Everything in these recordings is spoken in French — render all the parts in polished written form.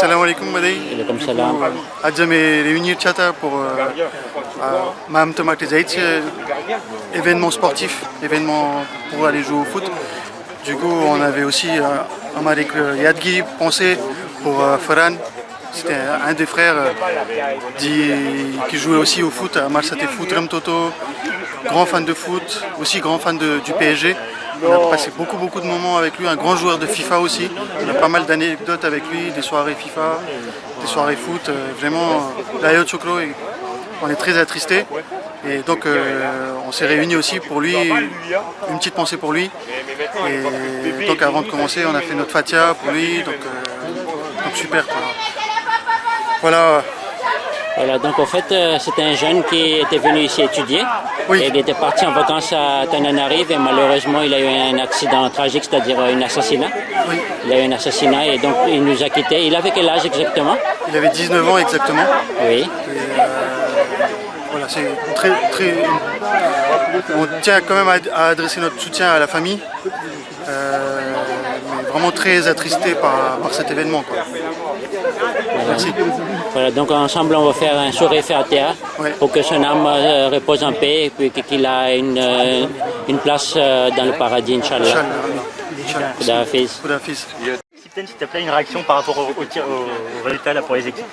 Salam alaikum Madei. Alaikum salam. आज हमें réunir Tchata pour Maham Tomak événement sportif, événement pour aller jouer au foot. Du coup, on avait aussi Amarik Yadgi pensé pour Farhan. C'était un des frères qui jouait aussi au foot à Marsate Foot, Toto, grand fan de foot, aussi grand fan du PSG. On a passé beaucoup de moments avec lui, un grand joueur de FIFA aussi. On a pas mal d'anecdotes avec lui, des soirées FIFA, des soirées foot. Vraiment, Layo Chokro, on est très attristés. Et donc on s'est réunis aussi pour lui, une petite pensée pour lui. Et donc avant de commencer, on a fait notre Fatia pour lui, donc super quoi. Voilà. Voilà, donc en fait, c'était un jeune qui était venu ici étudier. Oui. Et il était parti en vacances à Tananarive et malheureusement il a eu un accident tragique, c'est-à-dire un assassinat. Oui. Il a eu un assassinat et donc il nous a quittés. Il avait quel âge exactement? Il avait 19 ans exactement. Oui. Et, voilà, c'est très. On tient quand même à adresser notre soutien à la famille. Mais vraiment très attristé par cet événement quoi. Merci. Voilà, donc ensemble on va faire un sourire Fatiha pour que son âme repose en paix et puis qu'il a une place dans le paradis, Inch'Allah. Inch'Allah. Koudafiz. Sipten, s'il te plaît, une réaction par rapport au résultat là, pour les équipes?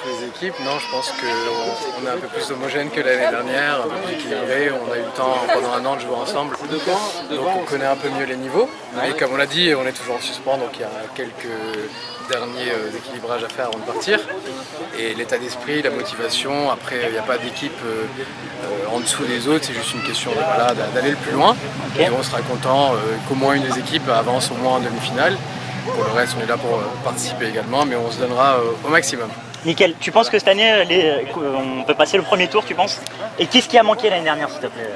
Pour les équipes, non, je pense qu'on est un peu plus homogène que l'année dernière, un peu plus équilibré. On a eu le temps pendant un an de jouer ensemble, donc on connaît un peu mieux les niveaux. Et comme on l'a dit, on est toujours en suspens, donc il y a quelques derniers équilibrages à faire avant de partir. Et l'état d'esprit, la motivation, après il n'y a pas d'équipe en dessous des autres, c'est juste une question d'aller le plus loin. Et on sera content qu'au moins une des équipes avance au moins en demi-finale. Pour le reste, on est là pour participer également, mais on se donnera au maximum. Nickel. Tu penses que cette année, on peut passer le premier tour, tu penses? Et qu'est-ce qui a manqué l'année dernière, s'il te plaît?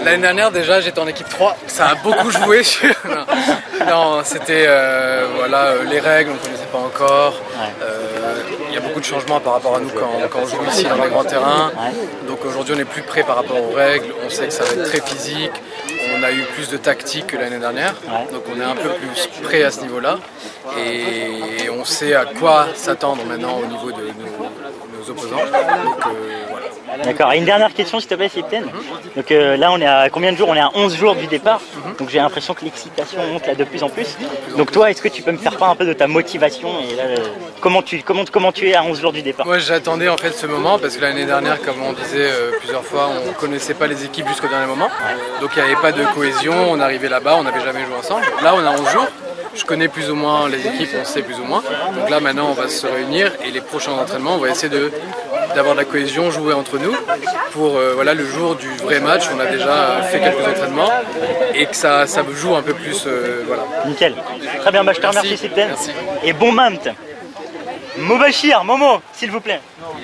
L'année dernière, déjà, j'étais en équipe 3. Ça a beaucoup joué. Non, c'était les règles, on ne connaissait pas encore. Il y a beaucoup de changements par rapport à nous quand on joue ici dans les grands terrains. Donc aujourd'hui, on est plus prêt par rapport aux règles. On sait que ça va être très physique. On a eu plus de tactique que l'année dernière. Donc on est un peu plus prêt à ce niveau-là. Et on sait à quoi s'attendre maintenant au niveau de nos opposants. Donc voilà. D'accord. Et une dernière question, s'il te plaît, Sipten. Donc là, on est à combien de jours? On est à 11 jours du départ. Donc j'ai l'impression que l'excitation monte là de plus en plus. Donc toi, est-ce que tu peux me faire part un peu de ta motivation et là, comment tu es à 11 jours du départ? Moi, j'attendais en fait ce moment parce que l'année dernière, comme on disait plusieurs fois, on ne connaissait pas les équipes jusqu'au dernier moment. Donc il n'y avait pas de cohésion. On arrivait là-bas, on n'avait jamais joué ensemble. Là, on a 11 jours. Je connais plus ou moins les équipes, on sait plus ou moins. Donc là, maintenant, on va se réunir et les prochains entraînements, on va essayer d'avoir de la cohésion, jouer entre nous pour le jour du vrai match. On a déjà fait quelques entraînements et que ça joue un peu plus. Nickel. Très bien, je te remercie, Sipten. Et bon Mamt. Mobachir, Momo, s'il vous plaît.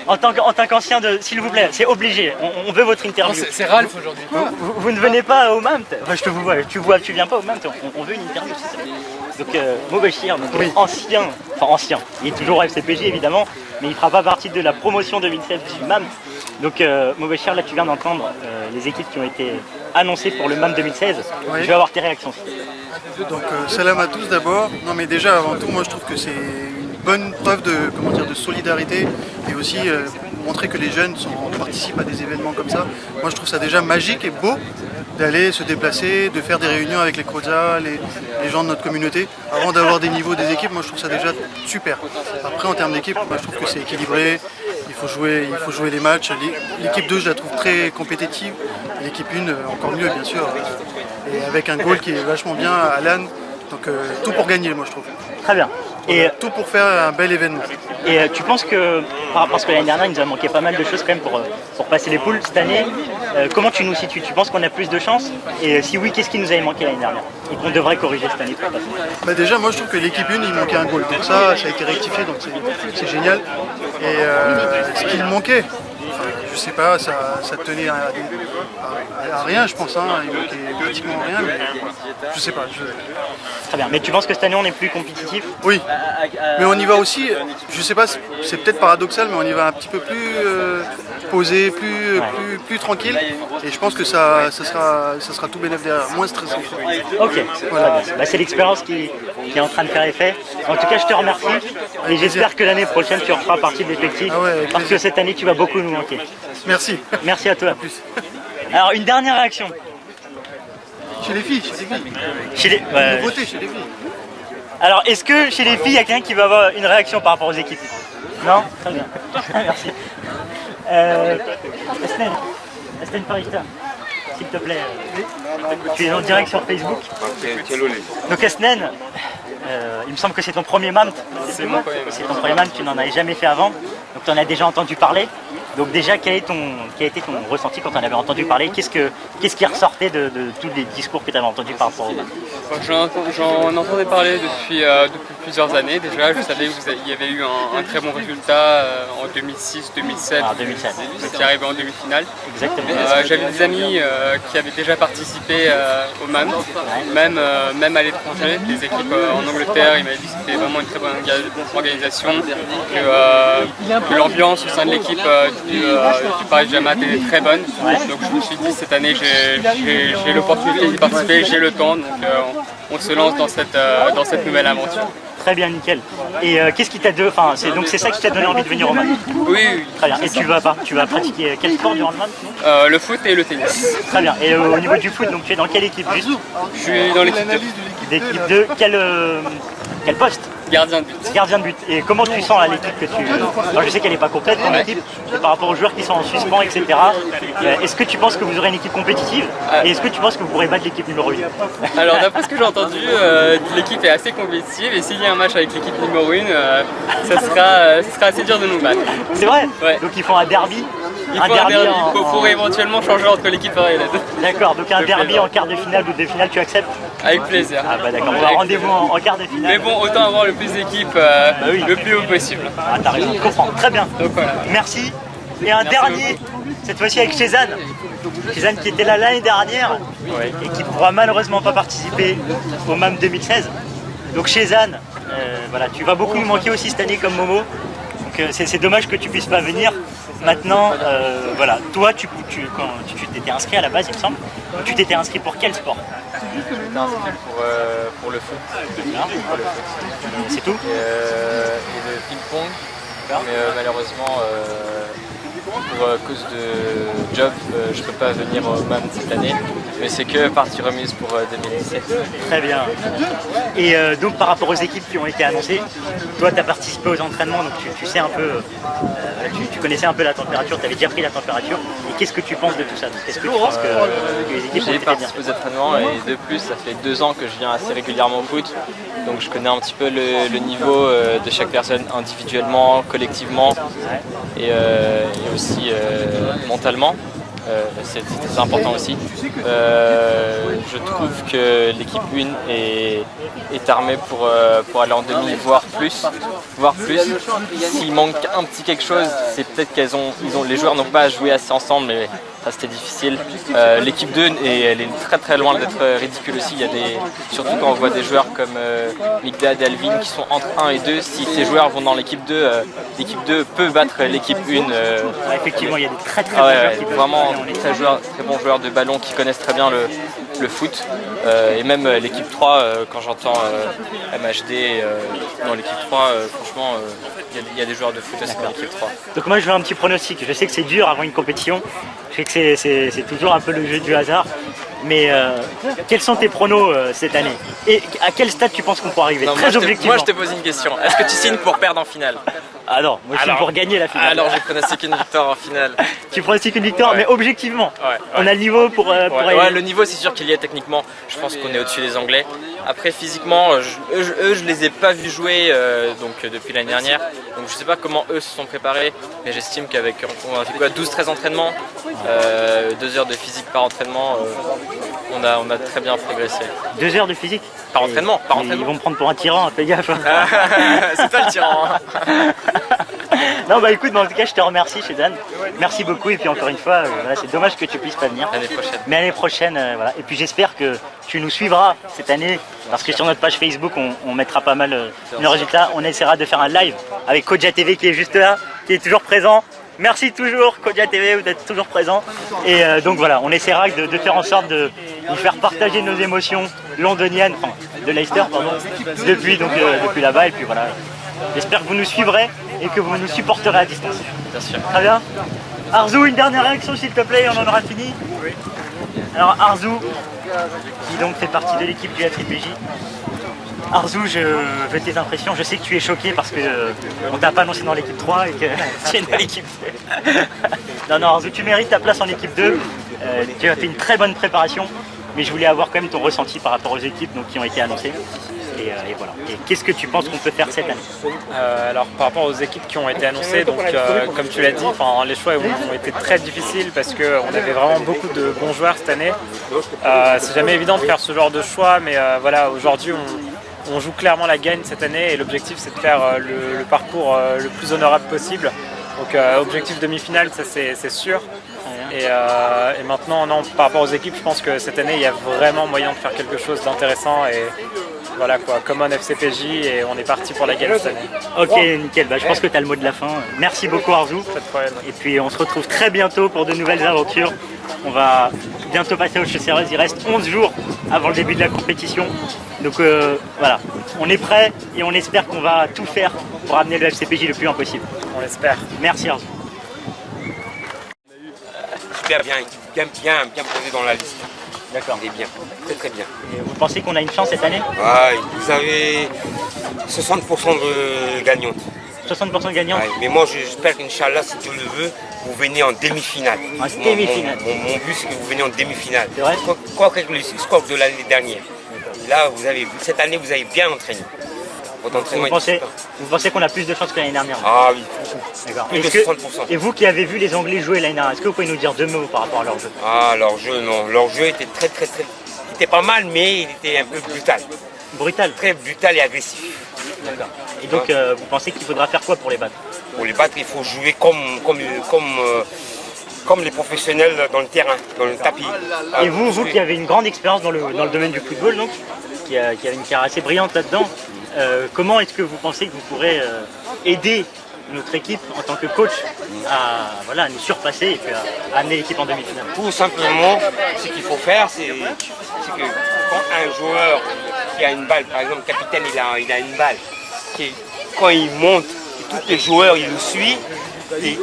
En tant qu'ancien s'il vous plaît, c'est obligé. On veut votre interview. C'est Ralph aujourd'hui. Vous ne venez pas au Mamt? Enfin, je te vois. Tu viens pas au Mamt. On veut une interview, c'est ça. Donc Mobachir, ancien. Il est toujours au FCPJ évidemment, mais il ne fera pas partie de la promotion 2016 du MAM. Donc Mobachir, là tu viens d'entendre les équipes qui ont été annoncées pour le MAM 2016. Oui. Je vais avoir tes réactions. Donc salam à tous d'abord. Non mais déjà avant tout, moi je trouve que c'est une bonne preuve de solidarité et aussi montrer que les jeunes participent à des événements comme ça. Moi je trouve ça déjà magique et beau d'aller se déplacer, de faire des réunions avec les Kroza, les gens de notre communauté, avant d'avoir des niveaux des équipes. Moi je trouve ça déjà super. Après en termes d'équipe, moi je trouve que c'est équilibré, il faut jouer les matchs. L'équipe 2 je la trouve très compétitive, l'équipe 1 encore mieux bien sûr, et avec un goal qui est vachement bien à Alan, donc tout pour gagner moi je trouve. Très bien. Et tout pour faire un bel événement. Et tu penses que, parce que l'année dernière il nous a manqué pas mal de choses quand même pour passer les poules, cette année, comment tu nous situes? Tu penses qu'on a plus de chance? Et si oui, qu'est-ce qui nous avait manqué l'année dernière et qu'on devrait corriger cette année pour passer? Déjà moi je trouve que l'équipe 1 il manquait un goal, donc ça a été rectifié, donc c'est génial. Et ce qu'il manquait, je sais pas, ça tenait à rien je pense, il manquait pratiquement rien, mais je sais pas. Très bien, mais tu penses que cette année on est plus compétitif? Oui, mais on y va aussi, je sais pas, c'est peut-être paradoxal, mais on y va un petit peu plus posé, plus tranquille, et je pense que ça sera tout bénéf derrière, moins stressé. Ok, voilà. C'est l'expérience qui est en train de faire effet. En tout cas, je te remercie Et j'espère que l'année prochaine, tu referas partie de l'effectif. Ah ouais, parce que cette année, tu vas beaucoup nous manquer. Merci. Merci à toi. À plus. Alors, une dernière réaction. Chez les filles, chez les filles. Chez les... Voter chez les filles. Alors, est-ce que chez les filles, il y a quelqu'un qui va avoir une réaction par rapport aux équipes? Non? Très bien. Merci. Esnen Farista, s'il te plaît. Tu es en direct sur Facebook. Donc Esnen, il me semble que c'est ton premier MAMT. C'est mon premier MAMT. C'est ton premier MAMT, tu n'en avais jamais fait avant. Donc tu en as déjà entendu parler. Donc déjà, quel a été ton ressenti quand on avait entendu parler? Qu'est-ce qui ressortait de tous les discours que tu avais entendus par rapport au MAMT? J'en entendais parler depuis plusieurs années déjà. Je savais qu'il y avait eu un très bon résultat en 2006-2007, qui est arrivé en demi-finale. Exactement. J'avais des amis qui avaient déjà participé au MAMT, même à l'étranger, des équipes en Angleterre. Ils m'avaient dit que c'était vraiment une très bonne organisation, que l'ambiance au sein de l'équipe du Paris Jamat était très bonne. Donc je me suis dit cette année j'ai l'opportunité d'y participer, j'ai le temps, donc on se lance dans cette nouvelle aventure. Très bien, nickel. Et qu'est-ce qui t'a donné, donc c'est ça qui t'a donné envie de venir au MAMT? Oui. Très bien. Et tu vas pratiquer quel sport durant le MAMT? Le foot et le tennis. Très bien. Et au niveau du foot, donc tu es dans quelle équipe juste? Je suis dans l'équipe 2. L'équipe 2, quel poste? Gardien de but. Gardien de but. Et comment tu sens l'équipe que tu... Alors, je sais qu'elle n'est pas complète, ton équipe, mais par rapport aux joueurs qui sont en suspens, etc. Est-ce que tu penses que vous aurez une équipe compétitive? Et est-ce que tu penses que vous pourrez battre l'équipe numéro 1? Alors d'après ce que j'ai entendu, l'équipe est assez compétitive et s'il y a un match avec l'équipe numéro 1, ça sera assez dur de nous battre. C'est vrai? Ouais. Donc ils font un derby? Il faut éventuellement changer entre l'équipe 1 et la 2. D'accord, donc un derby en quart de finale ou de finale, tu acceptes? Avec plaisir. Ah bah d'accord, on a rendez-vous en quart de finale. Mais bon, autant avoir le plus d'équipes le plus haut possible. Ah t'as raison, je comprends, très bien. Donc voilà. Merci. Et un dernier, cette fois-ci avec Chézanne. Chézanne qui était là l'année dernière et qui ne pourra malheureusement pas participer au MAMT 2016. Donc Chézanne, voilà, tu vas beaucoup nous manquer aussi cette année comme Momo. Donc c'est dommage que tu puisses pas venir. Maintenant, voilà, toi quand tu t'étais inscrit à la base, il me semble, tu t'étais inscrit pour quel sport? J'étais inscrit pour le foot. C'est tout? Et le ping-pong. Mais malheureusement, pour cause de job, je ne peux pas venir au MAMT cette année. Mais c'est que partie remise pour 2017. Très bien. Et donc par rapport aux équipes qui ont été annoncées, toi tu as participé aux entraînements, donc tu sais un peu, tu connaissais un peu la température, tu avais déjà pris la température. Et qu'est-ce que tu penses de tout ça? Qu'est-ce que tu penses que les équipes J'ai participé aux entraînements et de plus ça fait 2 ans que je viens assez régulièrement au foot. Donc je connais un petit peu le niveau de chaque personne individuellement, collectivement et aussi mentalement. C'est très important aussi. Je trouve que l'équipe 1 est armée pour aller en demi, voire plus. S'il manque un petit quelque chose, c'est peut-être les joueurs n'ont pas joué assez ensemble, mais ça c'était difficile. L'équipe 2 elle est très très loin d'être ridicule aussi. Surtout quand on voit des joueurs comme Migdad et Alvin qui sont entre 1 et 2. Si ces joueurs vont dans l'équipe 2, l'équipe 2 peut battre l'équipe 1. Effectivement, il y a des très bons joueurs qui peuvent vraiment très bons joueurs de ballon qui connaissent très bien le foot. Et même l'équipe 3, quand j'entends MHD dans l'équipe 3, franchement, il y a des joueurs de foot aussi dans l'équipe 3. Donc moi je veux un petit pronostic. Je sais que c'est dur avant une compétition. Je sais que c'est toujours un peu le jeu du hasard. Mais quels sont tes pronos cette année? Et à quel stade tu penses qu'on pourra arriver? Très objectivement. Moi je te pose une question. Est-ce que tu signes pour perdre en finale? Ah non, moi je signe pour gagner la finale. Alors je pronostique une victoire en finale. Tu pronostiques une victoire, mais objectivement. On a le niveau pour le niveau c'est sûr qu'il y est techniquement. Je pense qu'on est au-dessus des Anglais. Après physiquement, je les ai pas vus jouer depuis l'année dernière. Donc je sais pas comment eux se sont préparés. Mais j'estime qu'avec on a fait quoi, 12-13 entraînements, 2 heures de physique par entraînement, on a très bien progressé. 2 heures de physique? Par entraînement, Ils vont me prendre pour un tyran, fais gaffe. C'est toi le tyran. Non bah écoute, en tout cas je te remercie Chézanne. Merci beaucoup et puis encore une fois, voilà, c'est dommage que tu puisses pas venir. L'année prochaine. Mais l'année prochaine, voilà. Et puis j'espère que tu nous suivras cette année, parce que sur notre page Facebook on mettra pas mal nos résultats. On essaiera de faire un live avec Kodja TV qui est juste là, qui est toujours présent. Merci toujours Kodja TV, vous êtes toujours présent. Et donc voilà, on essaiera de faire en sorte de vous faire partager nos émotions londoniennes, enfin de Leicester pardon, depuis là-bas et puis voilà. J'espère que vous nous suivrez et que vous nous supporterez à distance. Bien sûr. Très bien. Arzou, une dernière réaction s'il te plaît, on en aura fini. Oui. Alors Arzou, qui donc fait partie de l'équipe du FCPJ. Arzou, je veux tes impressions. Je sais que tu es choqué parce que on t'a pas annoncé dans l'équipe 3 et que tu es dans l'équipe 2. Non, Arzou, tu mérites ta place en équipe 2. Tu as fait une très bonne préparation, mais je voulais avoir quand même ton ressenti par rapport aux équipes donc, qui ont été annoncées. Et voilà. Et qu'est-ce que tu penses qu'on peut faire cette année? Alors par rapport aux équipes qui ont été annoncées, donc comme tu l'as dit, les choix ont été très difficiles parce qu'on avait vraiment beaucoup de bons joueurs cette année. C'est jamais évident de faire ce genre de choix, mais voilà, aujourd'hui on joue clairement la gagne cette année et l'objectif c'est de faire le parcours le plus honorable possible. Donc objectif demi-finale, ça c'est sûr. Et maintenant, non, par rapport aux équipes, je pense que cette année il y a vraiment moyen de faire quelque chose d'intéressant et voilà quoi, Common FCPJ et on est parti pour la gagne cette année. Ok, nickel, je pense que tu as le mot de la fin. Merci beaucoup Arzou. Pas de problème. Et puis on se retrouve très bientôt pour de nouvelles aventures. On va bientôt passer au Chesseres, il reste 11 jours avant le début de la compétition. Donc voilà, on est prêt et on espère qu'on va tout faire pour amener le FCPJ le plus loin possible. On l'espère. Merci Arzou. Super bien posé dans la liste. D'accord. Il est bien, très bien. Et vous pensez qu'on a une chance cette année? Ouais, vous avez 60% de gagnantes. 60% gagnantes. Ouais, mais moi j'espère qu'Inch'Allah, si Dieu le veut, vous venez en demi-finale. En demi-finale. Mon but c'est que vous venez en demi-finale. C'est vrai? Quoi que le score de l'année dernière. Là, cette année, vous avez bien entraîné. Votre entraînement vous pensez qu'on a plus de chances que l'année dernière? Ah oui. D'accord. Plus de 60%. Et vous qui avez vu les Anglais jouer l'année dernière, est-ce que vous pouvez nous dire deux mots par rapport à leur jeu? Ah, leur jeu, non. Leur jeu était très. Il était pas mal, mais il était un peu brutal. Brutal? Très brutal et agressif. D'accord. Et donc, vous pensez qu'il faudra faire quoi pour les battre? Pour les battre, il faut jouer comme les professionnels dans le terrain, dans le tapis. Et vous qui avez une grande expérience dans le domaine du football, donc, qui a une carrière assez brillante là-dedans, comment est-ce que vous pensez que vous pourrez aider notre équipe en tant que coach à nous surpasser et puis à amener l'équipe en demi-finale? Tout simplement, ce qu'il faut faire, c'est que quand un joueur qui a une balle, par exemple le capitaine il a une balle, quand il monte, tous les joueurs ils le suivent, et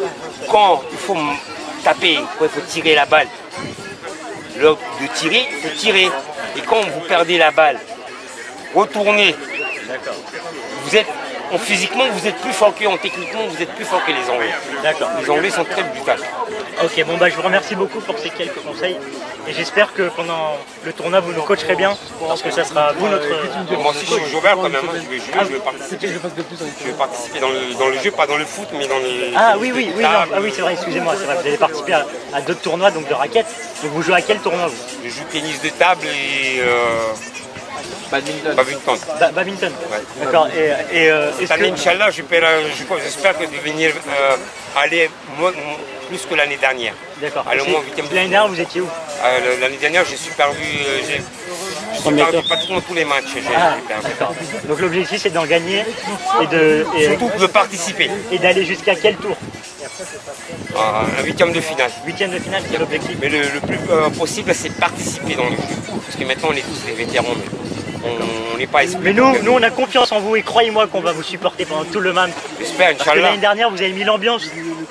quand il faut taper, quand il faut tirer la balle, lors de tirer, il faut tirer. Et quand vous perdez la balle, retournez. Physiquement, vous êtes plus fort qu'eux, techniquement, vous êtes plus fort que les Anglais. D'accord. Les Anglais sont très brutaux. Ok, je vous remercie beaucoup pour ces quelques conseils. Et j'espère que pendant le tournoi, vous nous coacherez bien, parce que ça sera vous notre... Moi aussi, je suis joueur quand même, je vais jouer, je vais participer. Je vais participer dans le jeu, pas dans le foot, mais dans les... Ah oui, c'est vrai, excusez-moi, c'est vrai, vous allez participer à d'autres tournois, donc de raquettes. Donc vous jouez à quel tournoi, vous? Je joue tennis de table et... Badminton. Badminton. Ouais. D'accord. Cette année, Inch'Allah, j'espère que de venir aller plus que l'année dernière. D'accord. L'année dernière, vous étiez où? L'année dernière, j'ai perdu pratiquement tous les matchs. D'accord. Donc l'objectif, c'est d'en gagner surtout de participer. Et d'aller jusqu'à quel tour? Un huitième de finale. Huitième de finale, c'est l'objectif. Mais le plus possible, c'est participer dans le jeu. Parce que maintenant, on est tous des vétérans. On n'est pas Mais nous, on a confiance en vous et croyez-moi qu'on va vous supporter pendant tout le match. J'espère, Inch'Allah. Parce que l'année dernière, vous avez mis l'ambiance.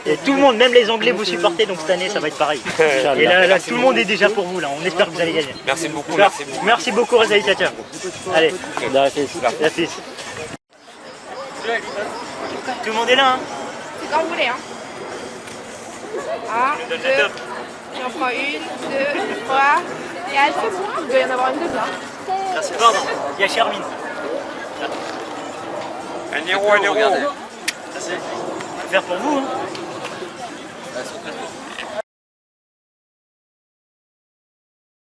Et tout le monde, même les Anglais, vous supportez. Donc cette année, ça va être pareil. Et là, tout le monde est déjà pour vous. Là. On espère que vous allez gagner. Merci beaucoup. Merci beaucoup, Reza Itatia. Allez, la fille. Tout le monde est là. C'est quand vous voulez. 1, 2, j'en prends 1, 2, 3, 4. Il doit y en avoir une de là. Merci. Pardon, il y a Charmine. Un héros. Merci. Faire pour vous. Hein.